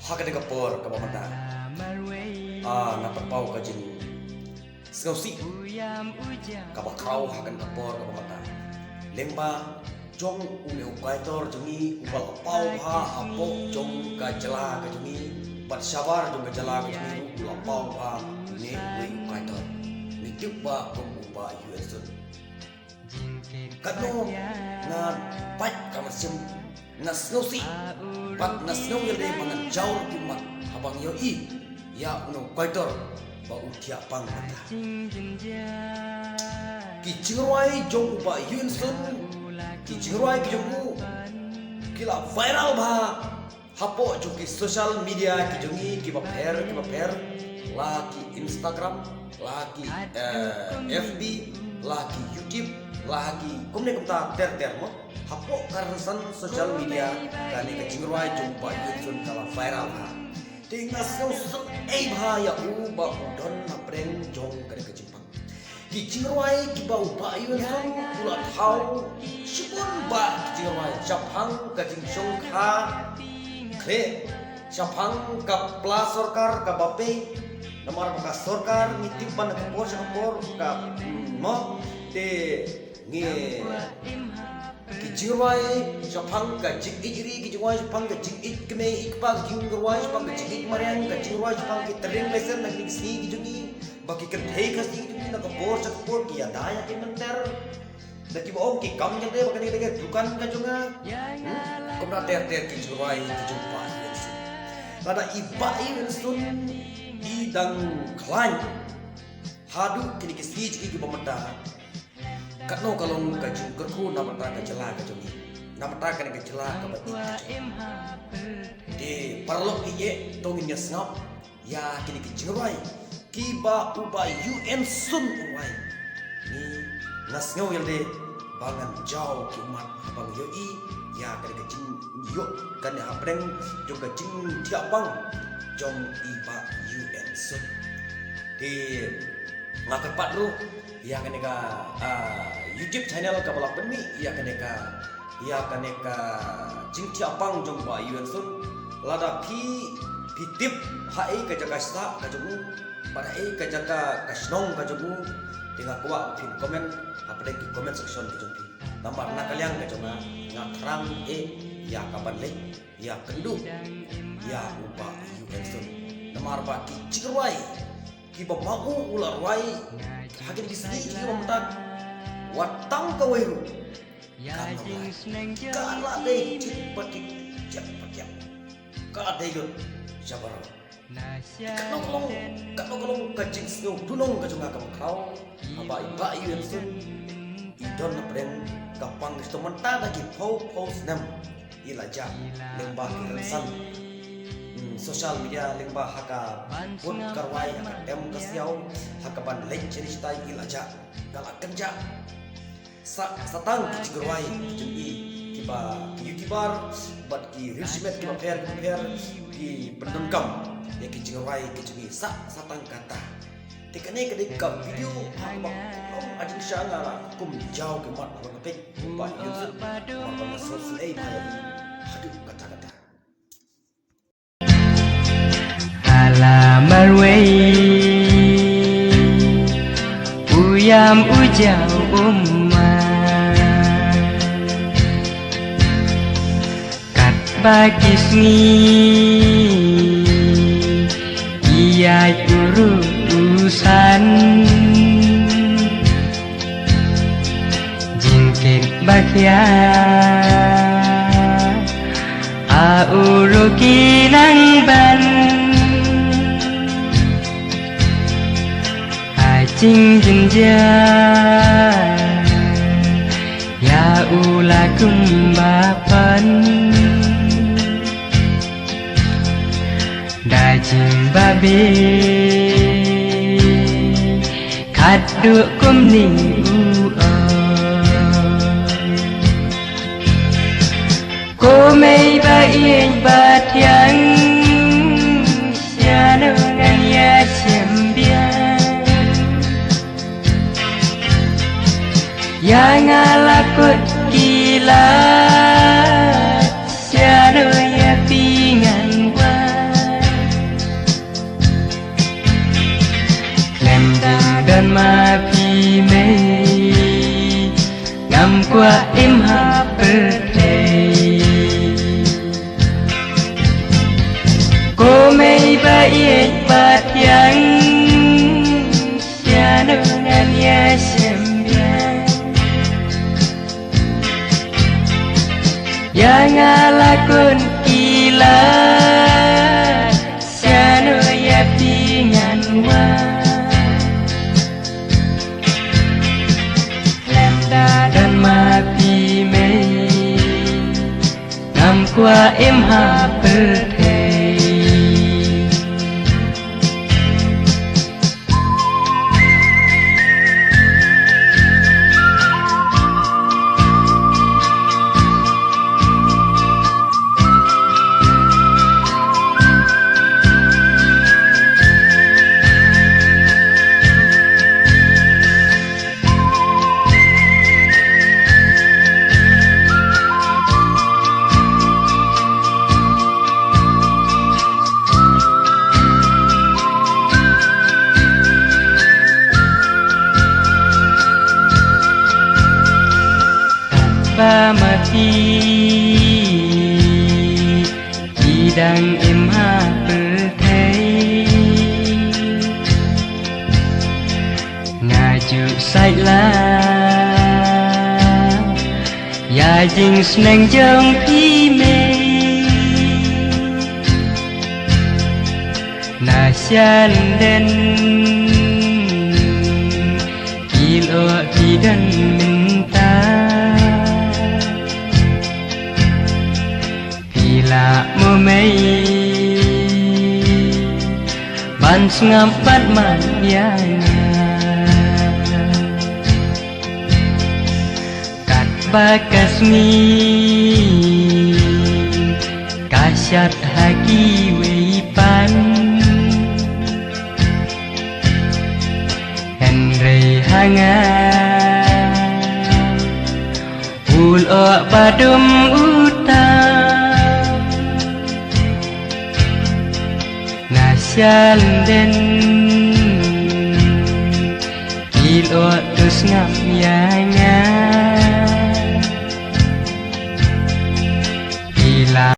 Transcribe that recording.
hakan ka por ka mamata napat pau ka jin skausi ka bakrau hakan ka por ka mamata lemba jong ule ukaitor jongi ubal pau ha apo jong ka jala ka jongi pat sabar jong ka jala ka jongi ula pau ha ne ule ukaitor ni tiba ko uba yuesun kadno na pat ka masim nasnosi pat nasno yelde mangan jaur timat habang yo I ya uno kaitor ba utia pang mata ki chingruai jong ba yunsun ki chingruai ki jongu kila viral ba hapo jong ki social media ki jongi ki ba per la ki Instagram la ki FB la ki YouTube la ki kumne kumta ter mo hapo karsan social media kani ka chingruai jong ba yunsun kala viral ha tingas so bha ya ba udon na preng jong kare ka jimpang ki chingruai ki ba upa yunsun pula thau shibun ba ki chingruai japang ka jing song kha kre japang ka pla sarkar ka bape namar ka sarkar nitipan ka por ka mo te nge ki chingruai japang ka jing ijri ki chingruai japang ka jing ik kme ik pa chingruai japang ka jing ik marian ka chingruai japang ki tering lesen na ki si ki jungi baki kan thei ka si jungi na ka por ki adaya ki menter da ki om ki kam jade bakani de dukan ka junga komna ter ki chingruai ki jumpa lada iba sun di dang klan hadu kini ki si ki pemenda katno kalong ka jungkerku namata ka jela ka jungi namata ka ka jela ka bati de parlok iye tongin ya snap ya kini ki jingrai ki ba uba UN sun uai ni nasngau yelde bangan jauh ki umat abang yoi ya ka jing yo kan apreng juga jing tiapang jong iba UN sun di ngakar patru ya kaneka YouTube channel ka bala penmi ya kaneka jing tiapang jong ba UN sun lada pi tip hai ka jaga sta ka jomu pada ka jaga kasnong ka jomu dengan kuat pin komen apa ki comment section ki jompi nampak nak kalian ka joma ngatrang ya kapan le ya kendu ya upa UN sun namar ba ki chirwai ki ba mau ular wai hakin di sini ki mementak watang ka weru kala de cipati cepat kala de yun sabar kanong kacing snow dunong ka junga ka kau apa iba yun sun idon na pren kapang gusto menta lagi pau snam ilaja lembah kiransan social media lembah haka pun karwai haka dem kasiau haka ban lek jenis tai ilaja galak kerja satang kicigurwai kicungi kiba youtuber bat ki rismet kiba per ki pendengkam ya kicigurwai kicungi satang kata tikane ka video haka ajin syangala kum jauh ke mat abang pek ba youtube abang social haduh kata-kata Alamarway uyam ujau kat bagisni ia urusan jingkir bakia auruki nang ban Jing jenja ya ula kumbapan dajing babe kaduk kumni komei ba ien bat yang sianungan ya sembian yang alakut gila siano ya pingan wan baik batiang Syanungannya sembian Yang alakun kila Syanu ya pingan wa Lemda dan mati mei Nam qua em ha thầy ba mati Bidang emha berthei Ngaju sai la Ya jing sneng jong pi me Na shan den Kilo bidan minta Bila memei Ban sengampat manyanya Kat bakasmi Kasyat haki weipan Henry hangat Ulo badum utang Nasyal den Kilo tus ngam ya nga